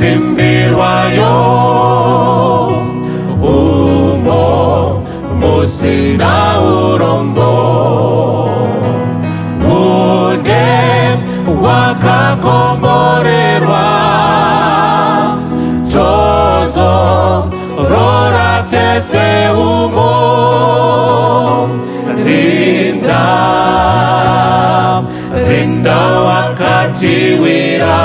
makasimbirwayo umo musina urombo mude wakakomborerwa tozo rora tese umo rinda wakati wira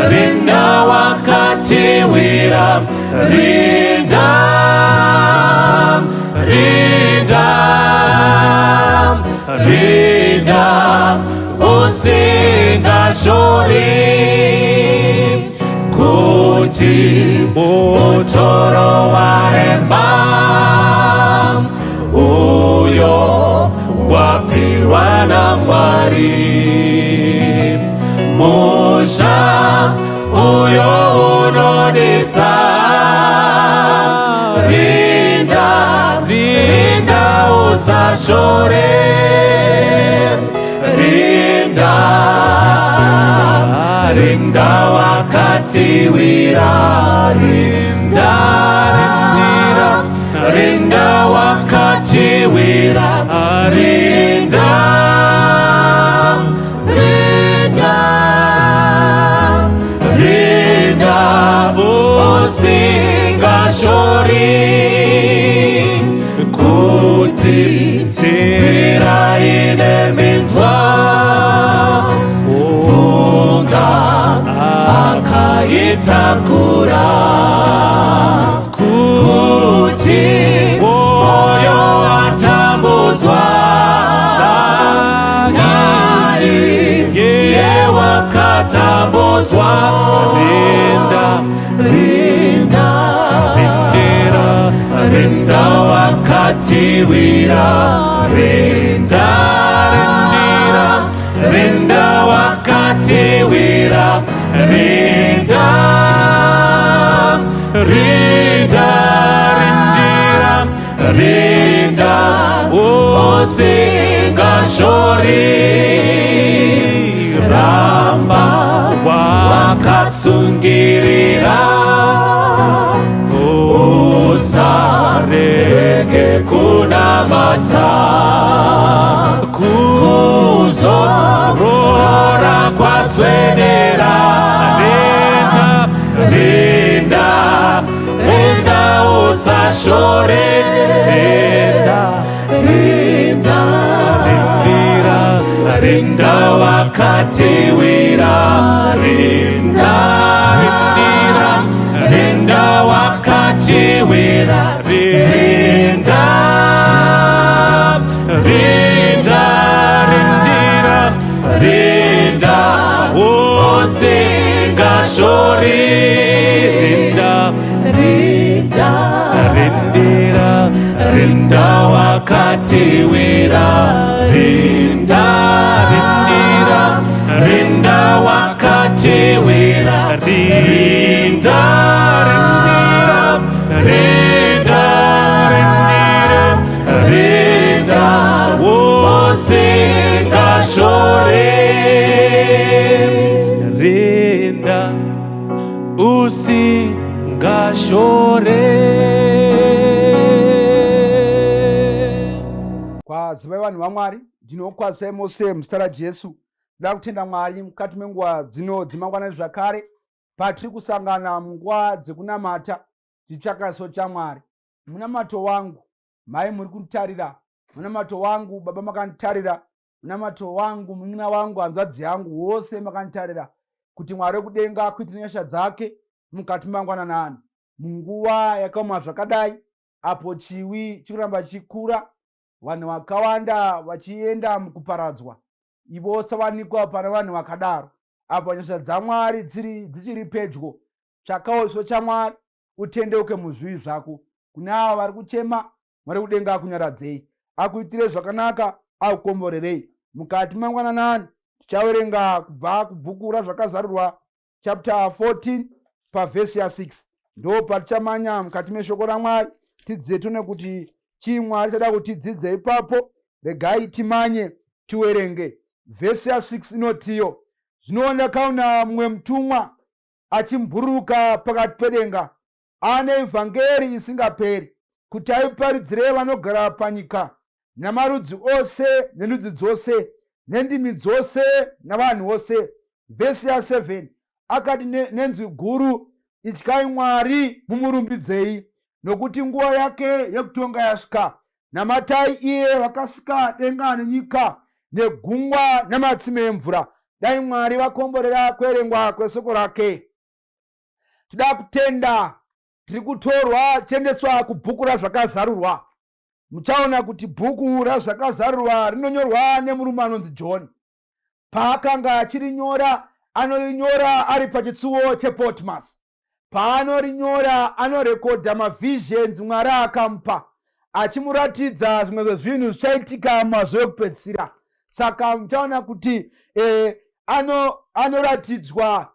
rinda wakati wira rinda usingashori kuti motoro warema uyo wapirwa na Mwari musha uyo unonisa rinda usashore rinda wakati wira rinda wakati wira rinda usingashori kuti tira ine minzwa funga akaitakura kuti moyo watambudzwa nani ye wakatambudzwa rinda wakati wira rinda wakati wira rinda usingashori ramba wakatsungirira usarege kunamata kuzorora kwaswedera rinda usashore rinda wakati wira rinda wakati wira rinda usingashori rinda wakati wira rinda wakati wira rinda usingashori rinda usingashore. Kwaziva vanhu vaMwari, ndinokwazisai mose muzita raJesu. Ndoda kutenda Mwari mukati menguva dzino dzemangwanani zvakare patiri kusangana munguva dzekunamata tichitsvaka chiso chaMwari. Munamato wangu mai muri kunditarira, munamato wangu baba makanditarira, munamato wangu munin'ina wangu hanzvadzi yangu wose makanditarira kuti Mwari wekudenga kuitire nyasha dzake mukati mangwananani. Munguva yakaoma zvakadai apo chiwi chikuramba chikura, vanhu vakawanda vachienda mukuparadzwa, ivo sawanikwa pana vanhu vakadaro. Apo nyasha dzaMwari dzichiri pedyo, tsvakawo chiso chaMwari utendeuke muzvivi zvako. Kune avo vari kuchema, Mwari kudenga akunyaradzei, akuitire zvakanaka, akukomborerei. Mukati mangwananani tichaverenga kubva kubhuku razvakazarurwa chapter 14 pavhesi ya6. Ndo patichamanya mukati meshoko raMwari tidzidze tione kuti chii Mwari chada kuti tidzidze ipapo. Regai timanye tiwerenge. Vhesi ya6 inotiyo, zvinooneka una mumwe mutumwa achimburuka pakati pedenga ane evhangeri isingaperi kuti aiparidzire vanogara panyika namarudzi ose nendudzi dzose nendimi dzose navanhu vose. Vhesi ya7 akati nenzwi guru, ityai Mwari mumurumbidzei, nokuti nguva yake yekutonga yasvika. Namatai iye vakasika denga nenyika negungwa namatsime emvura. Dai Mwari vakomborera kuerengwa kwesoko rake. Tida kutenda tiri kutorwa tiendeswa kubhuku razvakazarurwa. Muchaona kuti bhuku razvakazarurwa rinonyorwa nemurume anonzi John. Paakanga achirinyora, anorinyora ari pachitsuwo chePatmos. Paanorinyora anorekodha mavisions Mwari akamupa, achimuratidza zvimwe zvezvinhu zvichaitika mumazuva ekupedzisira. Saka muchaona kuti anoratidzwa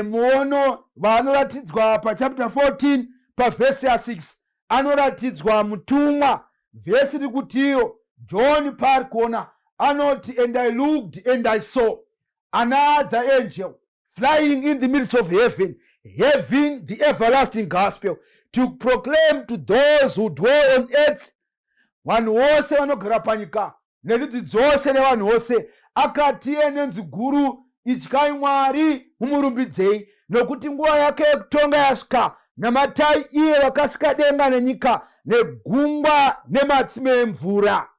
muono vanoratidzwa pachapter 14 pavhesi ya6. Anoratidzwa mutumwa. Vhesi riri kutiyo John paari kuona anoti, and I looked and I saw another angel flying in the midst of heaven, having the everlasting gospel to proclaim to those who dwell on earth. Vanhu vose vanogara panyika nerudzi dzose nevanhu vose. Akati nenzwi guru, ityai Mwari mumurumbidzei, nokuti nguva yake yekutonga yasvika. Namatai iye vakasika denga nenyika negungwa nematsime emvura.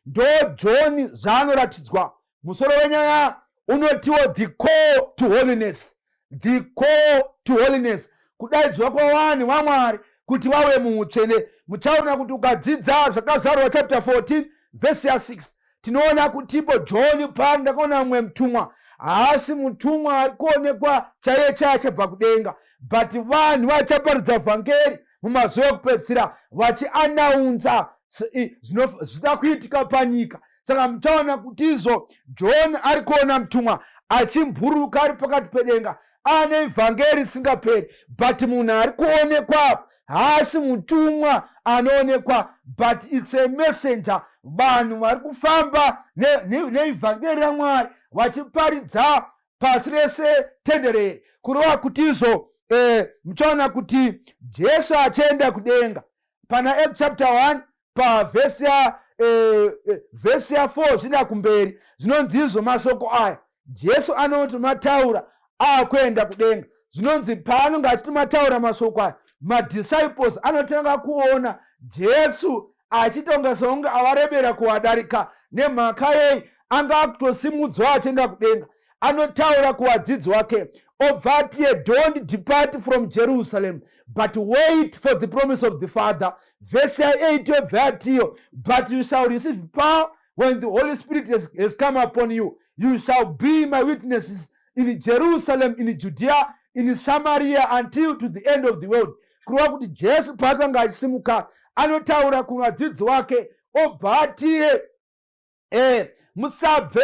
Ndo John zvanoratidzwa. Musoro wenyaya unotiwo the call to holiness. The call to holiness. Kudaidzwa kwavanhu vaMwari kuti vave muutsvene. Muchaona kuti ukadzidza zvakazarurwa chapter 14 vhesi ya6 tinoona kutipo John pari ndakaona mumwe mutumwa. Haasi mutumwa ari kuonekwa chaiye chaachabva kudenga, but vanhu vachaparidza vhangeri mumazuva ekupedzisira vachianaunza zvinoda kuitika panyika. Saka muchaona kuti izvo John ari kuona mutumwa achimburuka ari pakati pedenga ane evhangeri isingaperi, but munhu ari kuonekwa haasi mutumwa anoonekwa, but it's a messenger. Vanhu vari kufamba neevhangeri raMwari vachiparidza pasi rese tenderere. Kureva kuti izvo muchaona kuti Jesu achienda kudenga. Pana Acts chapter 1 pavhesi ya4 zvina kumberi zvinonzi izvo masoko aya. Jesu anoti mataura akuenda kudenga. Zvinonzi paanonge achiti mataura masoko aya, madisciples anotanga kuona Jesu achitonga songe avarebera kuvadarika. Nemhaka yei anga akutosimudzwa achienda kudenga. Anotaura kuvadzidzi wake obva atiye, don't depart from Jerusalem but wait for the promise of the Father. Vhesi ya8 obva atiyo, but you shall receive power when the Holy Spirit has come upon you. You shall be my witnesses in Jerusalem, in Judea, in Samaria, until to the end of the world. Kureva kuti Jesu paakanga achisimuka anotaura kuvadzidzi wake obva atiye, musabve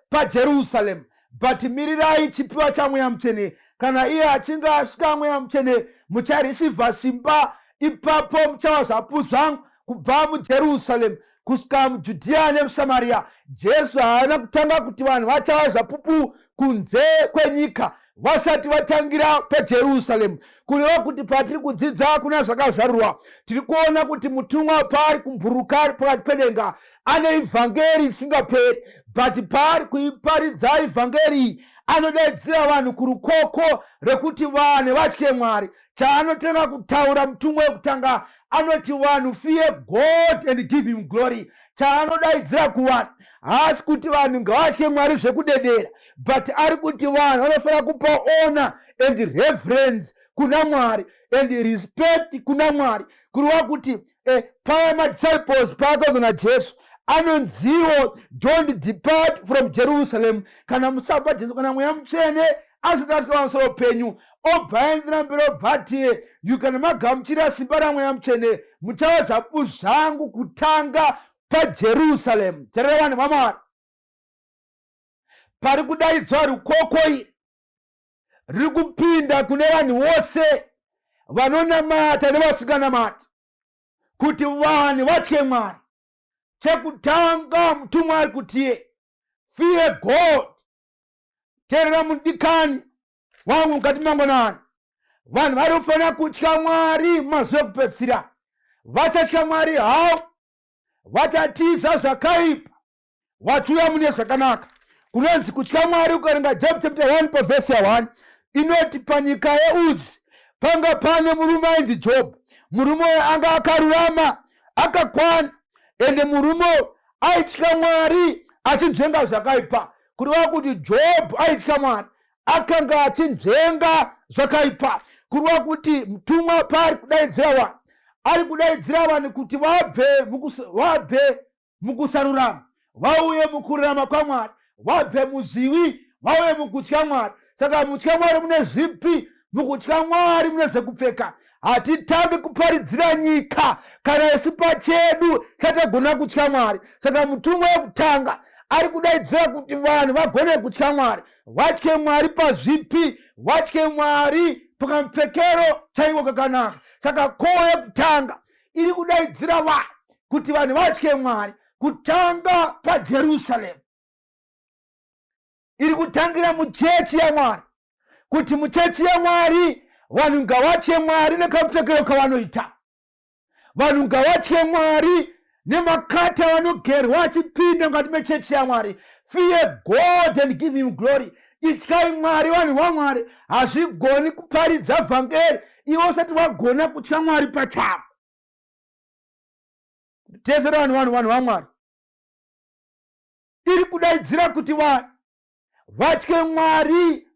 paJerusalem but mirirai chipiwa chamweya mutsvene. Kana iye achinge asvika mweya mutsvene mucharisivha simba. Ipapo muchava zvapu zvangu kubva muJerusalem kusvika muJudhea nemuSamaria. Jesu haana kutanga kuti vanhu vachava zvapupu kunze kwenyika vasati vatangira paJerusalem. Kureva kuti patiri kudzidza kuna zvakazarurwa tiri kuona kuti mutumwa paari kumburuka ari pakati pedenga ane evhangeri isingaperi, but paari kuiparidza evhangeri anodaidzira vanhu kurukoko rekuti vanhu vatye Mwari. Chaanotanga kutaura mutumwa wekutanga anoti vanhu fear God and give him glory. Chaanodaidzira kuvanhu haasi kuti vanhu ngavatye Mwari zvekudedera, but ari kuti vanhu vanofanira kupa honor and reverence kuna Mwari and respect kuna Mwari. Kureva kuti paya madisciples paakazona Jesu anonziwo don't depart from Jerusalem, kana musabva Jesu kana mweya mutsvene asati asvika pamusoro penyu. Obva aenderera mberi obva atiye, you kana magamuchira simba ramweya mutsvene muchava zvapu zvangu kutanga paJerusalem. Teerera vanhu vaMwari, pari kudaidzwa rukoko iri riri kupinda kune vanhu vose vanonamata nevasinganamati kuti vanhu vatye Mwari. Chekutanga mutumwa ari kutiye fear God teerera mudikani wangu mukati mangonani. Vanhu vari kufanira kutya Mwari mazuva ekupedzisira. Vachatya Mwari havo, vachatiza zvakaipa, vachiuya mune zvakanaka. Kunonzi kutya Mwari, ukaverenga Job chapter 1 pavhesi ya 1 inoti panyika yeUzi panga pane murume ainzi Job. Murume uyu anga akarurama, akakwana, ende murume aitya Mwari achinzvenga zvakaipa. Kureva kuti Job aitya Mwari, akanga achinzvenga zvakaipa. Kureva kuti mutumwa paari kudaidzira vanhu, ari kudaidzira vanhu kuti vabve mukusarurama vauye mukururama kwaMwari, vabve muzivi vauye mukutya Mwari. Saka mutya Mwari mune zvipi? Mukutya Mwari mune zvekupfeka. Hatitambi kuparidzira nyika kana isi pachedu chatagona kutya Mwari. Saka mutumwa wekutanga ari kudaidzira kuti vanhu vagone kutya Mwari. Vatye Mwari pazvipi? Vatye Mwari pakamupfekero chaiwo kakanaka. Saka koo yekutanga iri kudaidzira vanhu kuti vanhu vatye Mwari kutanga paJerusarema. Iri kutangira muchechi yaMwari, kuti muchechi yaMwari vanhu ngavatye Mwari nekamupfekero kavanoita. Vanhu ngavatye Mwari nemakata vanogerwa achipinda mukati mechechi yaMwari. Fear God and give him glory. Ityai Mwari, vanhu vaMwari. Hazvigoni kuparidza vhangeri ivo usati wagona kutya Mwari pachavo. Tezera vanhu vaMwari. Iri kudaidzira kuti vanhu vatye Mwari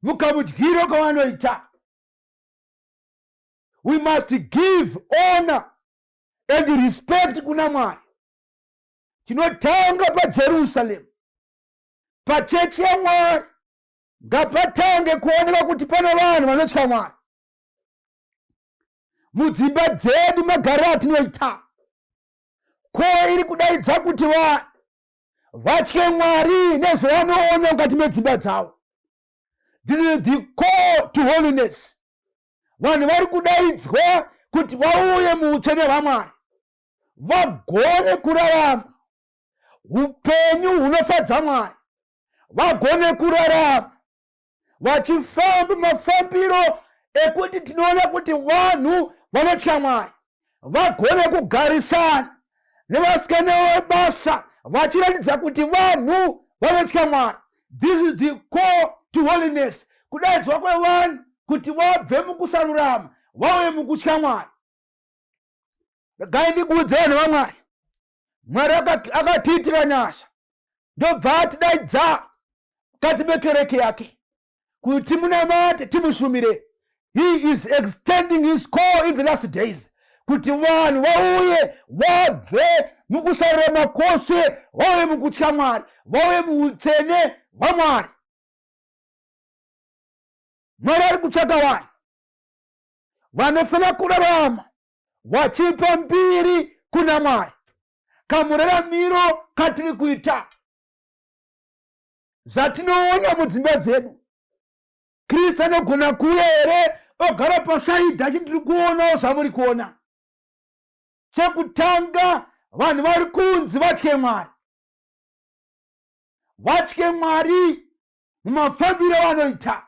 mukamudyiro kavanoita. We must give honor and respect kuna Mwari. Tinotanga paJerusarema, pachechi yaMwari ngapatange kuoneka kuti pane vanhu vanotya Mwari. Mudzimba dzedu magariro atinoita, ko iri kudaidza kuti vanhu vatye Mwari nezvavanoona mukati medzimba dzavo. This is the call to holiness. Vanhu vari kudaidzwa kuti vauye muutsvene hwaMwari, vagone kurarama upenyu hunofadza Mwari, vagone kurarama vachifamba mafambiro ekuti tinoona kuti vanhu vanotya Mwari, vagone kugarisana nevasikana vebasa vachiratidza kuti vanhu vanotya Mwari. This is the call to holiness. Kudaidzwa kwevanhu kuti vabve mukusarurama vauye mukutya Mwari. Regai ndikuudze vanhu vaMwari, Mwari akatiitira nyasha, ndobva atidaidza mukati mekereke yake kuti munamate timushumire. He is extending his call in the last days kuti vanhu vauye vabve mukusarurama kwose vauye mukutya Mwari, vauye muutsvene hwaMwari. Mwari ari kutsvaka vanhu vanofanira kurarama vachipa mbiri kuna Mwari. Kamuraramiro katiri kuita, zvatinoona mudzimba dzedu, Kristu anogona kuuya here ogara pasaidhi achindiri kuonawo zvamuri kuona. Chekutanga, vanhu vari kunzi vatye Mwari. Vatye Mwari mumafambiro avanoita,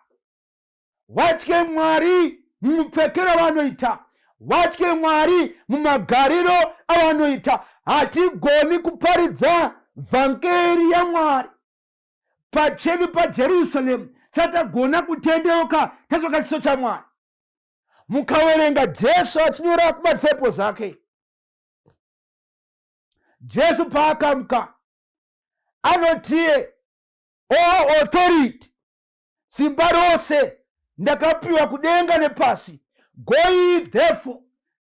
vatye Mwari mumupfekero avanoita, vatye Mwari mumagariro avanoita. Hatigoni kuparidza vhangeri yaMwari pachedu paJerusarema satagona kutendeuka tatsvaka chiso chaMwari. Mukaverenga Jesu achinyora kumadisiples ake, Jesu paakamuka anoti all authority, simba rose ndakapiwa kudenga nepasi. Go ye therefore,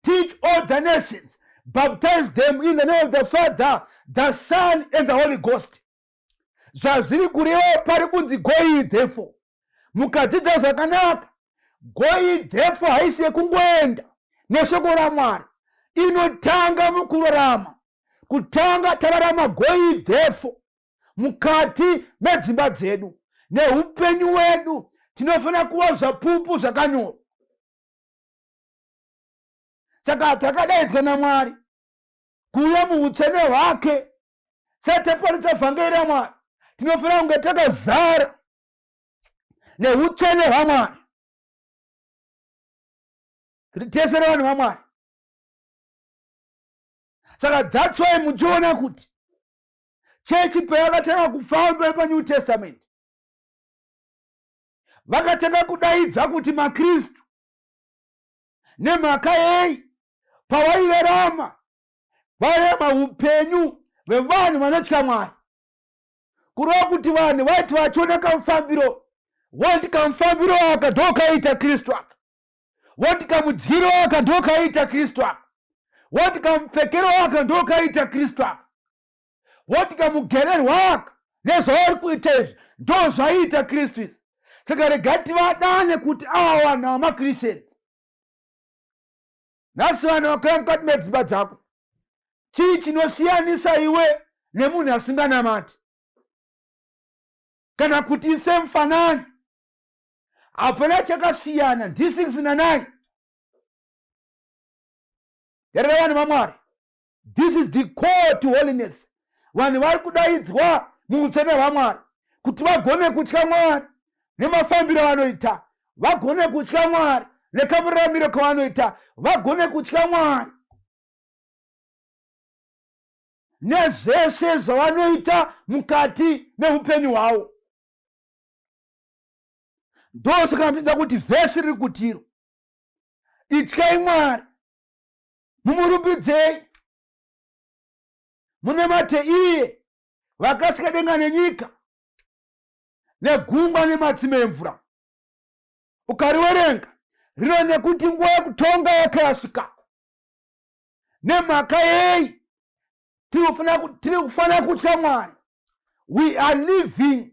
teach all the nations, baptize them in the name of the Father, the Son, and the Holy Ghost. Zvazviri kureva pari kunzi go ye therefore. Mukadzidza zvakanaka, go ye therefore haisi yekungoenda neshoko raMwari, inotanga mukurarama. Kutanga tararama go ye therefore mukati medzimba dzedu neupenyu wedu. Tinofanira kuva zvapupu zvakanyorwa. Saka takadaidzwa naMwari kuuya muutsvene hwake sataparidza vhangeri raMwari. Tinofanira kunge takazara neutsvene hwamwari. Tiri vanhu vamwari. Saka that's why muchiona kuti chechi payakatanga kufamba paNew Testament vakatanga kudaidza kuti maKristu nemhaka yei pavaiverama vairema upenyu hwevanhu vanotya Mwari. Kureva kuti vanhu vaiti vachiona kamufambiro voti kamufambiro aka ndokaita Kristu aka, voti kamudyiro aka ndokaita Kristu aka, voti kamupfekero aka ndokaita Kristu aka, voti kamugererwa aka nezvavari kuita izvi ndozvaita Kristu izvi. Saka regai vadane kuti ava vanhu vamaChristians. Nhasi vanhu vakauya mukati medzimba dzako, chii chinosiyanisa iwe nemunhu asinganamati? Kana kuti ise mufanani, hapana chakasiyana. D6 na 9. Yareva vanhu vamwari, this is the call to holiness. Vanhu vari kudaidzwa muutsvene hwaMwari kuti vagone kutya Mwari nemafambiro vanoita, vagone kutya Mwari nekamuramiro kavanoita, vagone kutya Mwari nezvese zvavanoita mukati meupenyu hwavo. Ndosaka ndinoda kuti vhesi riri kutiro, ityai Mwari, mumurumbidzei, munamate iye vakasika denga nenyika negungwa nematsime emvura. Ukariverenga rino nekuti nguva yekutonga yakasvika. Nemhaka yei tiri kufanira kutya Mwari. We are living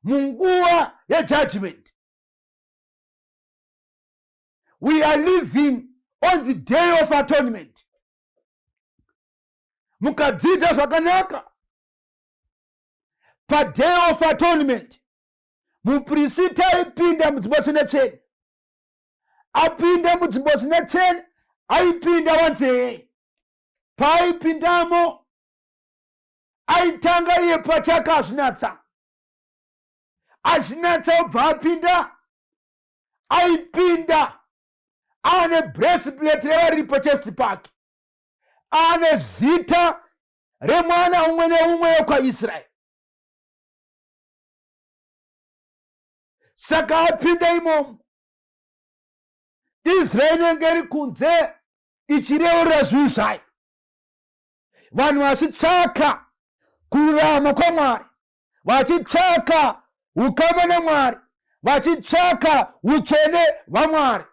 munguva yejudgment. We are living on the day of atonement. Mukadzidza zvakanaka, paday of atonement muprista aipinda mudzimba tsvene-tsvene, apinda mudzimba tsvene-tsvene, aipinda wanzee. Paaipindamo aitanga iye pachake azvinatsa, azvinatsa obva apinda, aipinda ane breastplate revari pachest pake, ane zita remwana umwe neumwe wekwaIsraeri. Saka apinda imomo, Israeri inenge iri kunze ichireurira zvinhu zvayo. Vanhu vachitsvaka kururama kwaMwari, vachitsvaka ukama naMwari, vachitsvaka utsvene hwaMwari.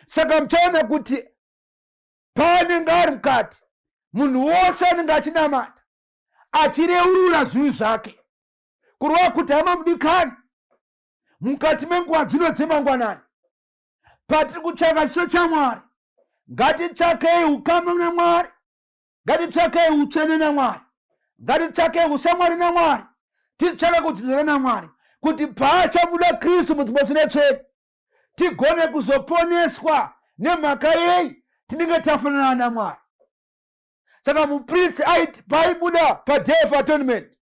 Saka muchaona kuti paanenge ari mukati, munhu wose anenge achinamata achireurura zvinhu zvake. Kureva kuti hama mudikani, mukati menguva dzino dzemangwanani, patiri kutsvaka chiso chaMwari, ngatitsvakei ukama naMwari, ngatitsvakei utsvene naMwari, ngatitsvakei ushamwari naMwari, titsvaka kudzidzana naMwari, kuti paachabuda Kristu mudzimba tsvene-tsvene tigone kuzoponeswa. Nemhaka yei tinenge tafanana naMwari. Saka muprista aiti paibuda paday of atonement,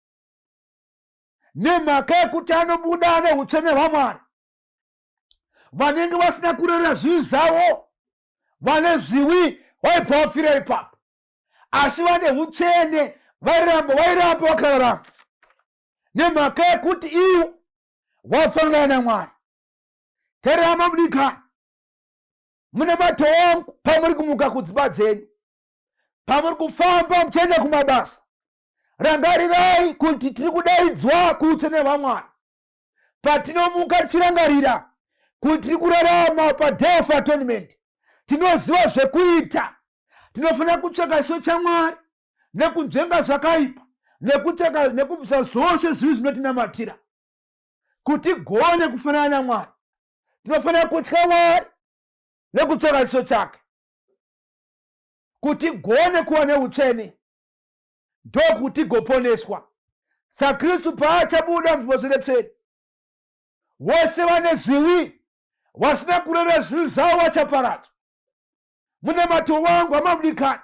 nemhaka yekuti anobuda ane utsvene hwaMwari, vanenge vasina kurera zvivi zvavo, vane zviwi vaibva vafira ipapo, asi vane utsvene vairamba vakararama. Nemhaka yekuti iwo vafanana naMwari. Terama mudikani, mune matoo angu pamuri kumuka kudzimba dzenyu, pamuri kufamba muchienda kumabasa, rangarirai kuti tiri kudaidzwa kuutsvene hwaMwari. Patinomuka tichirangarira kuti tiri kurarama paday of atonement, tinoziva zvekuita. Tinofanira kutsvaka chiso chaMwari nekunzvenga zvakaipa, nekubvisa zvose zvivi zvinotinamatira kuti gone kufanana naMwari. Tinofanira kutya Mwari nekutsvaka chiso chake kuti gone kuva neutsvene, ndokuti goponeswa. SaKristu paachabuda mudzimba tsvene-tsvene, vose vane zviwi, vasina kurera zvivi zvavo vachaparadzwa. Mune matoo wangu amabudikani,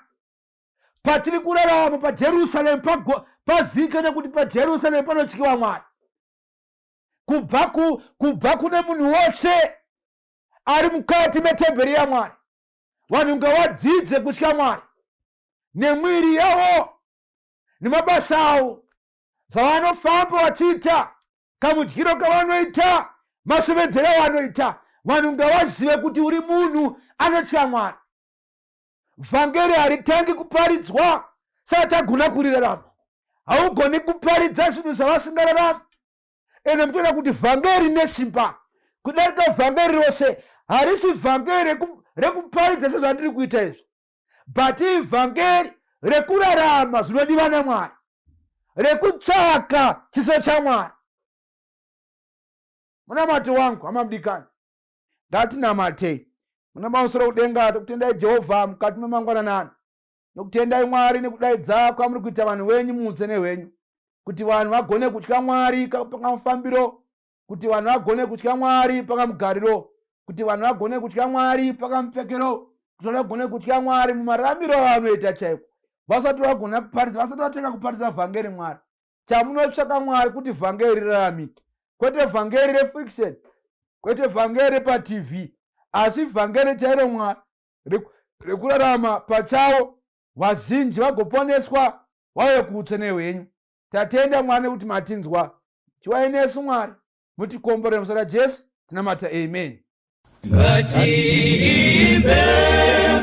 patiri kurarama paJerusarema pazikana kuti paJerusarema panotyiwa Mwari. kubva kune munhu wose ari mukati metemberi yaMwari. Vanhu ngavadzidze kutya Mwari nemwiri yavo nemabasa avo, zvavanofamba vachiita, kamudyiro kavanoita, masevedzero avanoita. Vanhu ngavazive kuti uri munhu anotya Mwari. Vhangeri haritangi kuparidzwa saka tagona kurirarama. Haugoni kuparidza zvinhu zvavasingararama. Ende mutoona kuti vhangeri nesimba kudarika vhangeri rose. Harisi vhangeri rekuparidza sezvandiri kuita izvo, but ivhangeri rekurarama zvinodiwa naMwari, rekutsvaka chiso chaMwari. Munamati wangu hamabudikani, ngatinamatei. Muna mausoro kudenga tokutendai Jehovha mukati memangwananani, nokutendai Mwari nekudaidza kwamuri kuita vanhu venyu muutsvene hwenyu, kuti vanhu vagone kutya Mwari pakamufambiro, kuti vanhu vagone kutya Mwari pakamugariro, kuti vanhu vagone kutya Mwari pakamupfekero, kuti vanhu vagone kutya Mwari mumararamiro avanoita chaiko. Vasati vagona kuparidza, vasati vatenga kuparidza vhangeri Mwari. Chamunotsvaka Mwari kuti vhangeri riraramike, kwete vhangeri refiction, kwete vhangeri paTV, asi vhangeri chairo Mwari rekurarama pachavo, vazhinji vagoponeswa vauye kuutsvene hwenyu. Tatenda Mwari nekuti matinzwa. Chiwai nesu Mwari, mutikombore muzita raJesu tinamata, amen. Ngatiimbe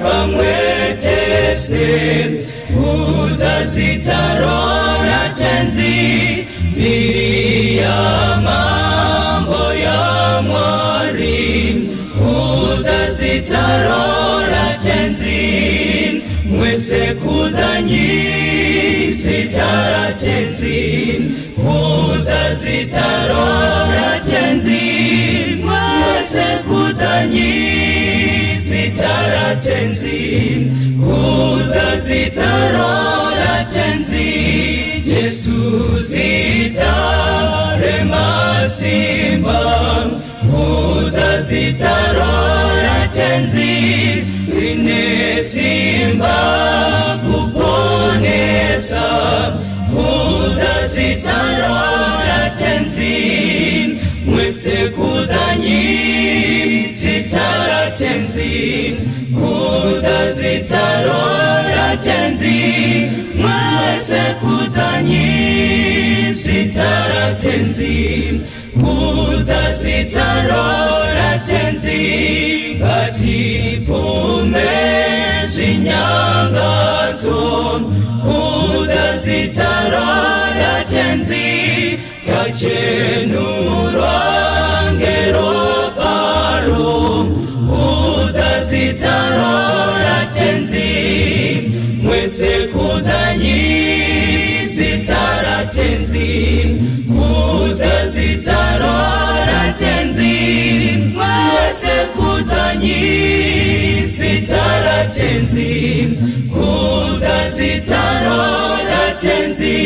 pamwe tese, kudza zita ra tenzi, mbiri ya mambo ya Mwari. Kudza zita ra tenzi, mwese kudza nyi zita ra tenzi. Kudza zita ra tenzi, mwese kudza nyi zita ra tenzi. Kudza zita ra tenzi, Jesu zita remasimba. Kudza zita ra tenzi, rine simba kuponesa. Kudza zita ra tenzi, mwese kudza nyi zita ra tenzi. Kudza zita ra tenzi, mwese kudza nyi zita ra tenzi. Kudza zita ra tenzi, ngatipume zvinyangadzo. Kudza zita ra tenzi, tachenurwa ngeropa ro. Kudza zita ra tenzi, mwese kudza nyi zita ra tenzi. Kudza zita ra tenzi, mwese kudza nyi zita ra tenzi. Kudza zita ra tenzi,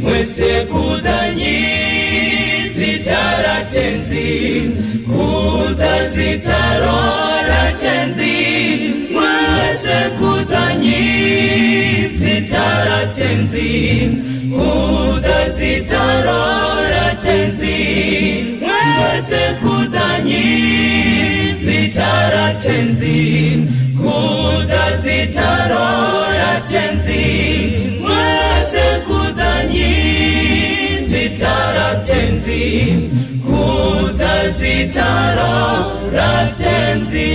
mwese kudza nyi zita ra tenzi. Kudza zita ra tenzi, mwese kudza nyi zita ra tenzi. Kudza zita ra tenzi, mwese kudza nyi zita ra tenzi. Kudza zita ra tenzi, mwese kudza nyi zita ra tenzi. Kudza zita ra tenzi.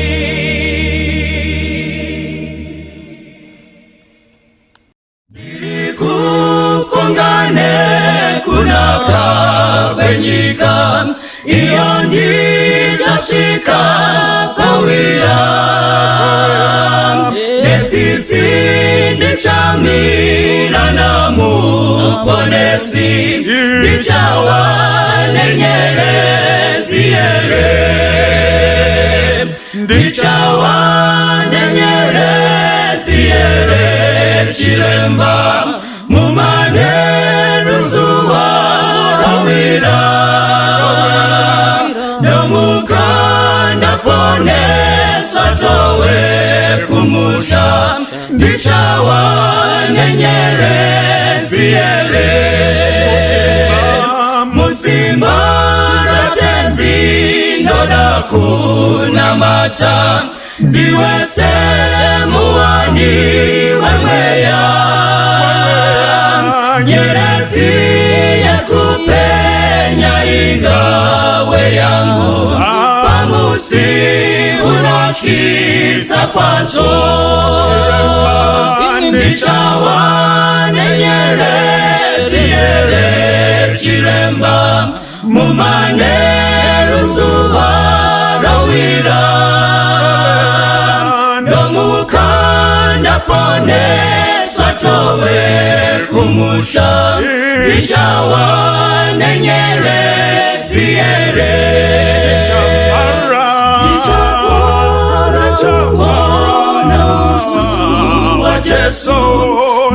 Kufungane kunaka kwenyika, iyo ndichasvika pawira. Netsitsi ndichamira namuponesi, ndichawa nenyerezi here. Ndichawa nenyerezi here, chiremba mumanheru zuva rawira. Nomukanda ponesa towe kumusha, ndichawa nenyerezi here. simba tenzi ndoda kuna mata ndiwe semuani weweya nyerezi yakupenya ingawe yangu pamusi unachisa kwazo ndichawane nyerezi chiremba mumane ruzuwa rawira nomukanda pone swatowe kumusha ndichawane nyerezi Jesu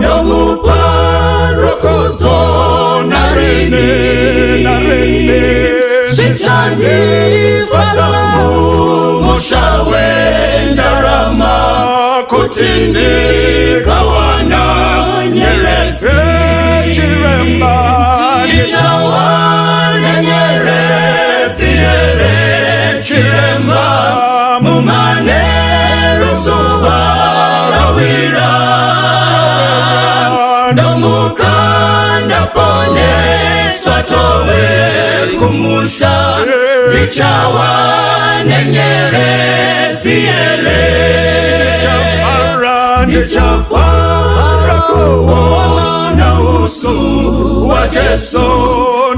nomuparukuzo narine Shichandi fatamu mushawe ndarama kutindi kawana nyerezi chiremba Nichawane nyerezi chiremba mumane ruzuwa rawira nomukanda pone swatowe kumusha Nichawane nyerezi nichafara kuona usu wa Jesu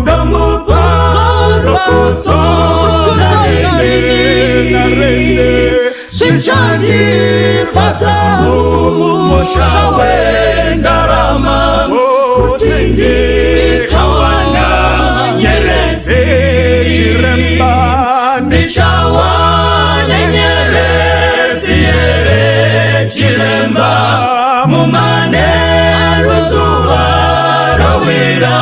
nomuparukuzo narine Shichandi fatamu mushawe ndarama kutindi kawana nyerezi chiremba nichawane nyerezi chiremba mumane ruzuwa rawira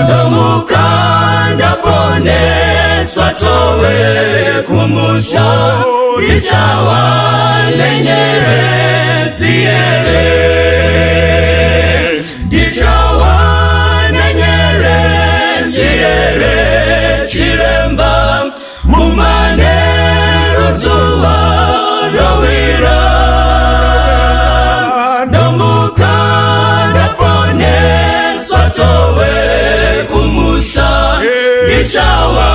nomukanda pone swatowe kumusha Nichawane nyerezi Nichawane nyerezi chiremba mumane ruzuwa rawira nomukanda pone swatowe kumusha Nichawane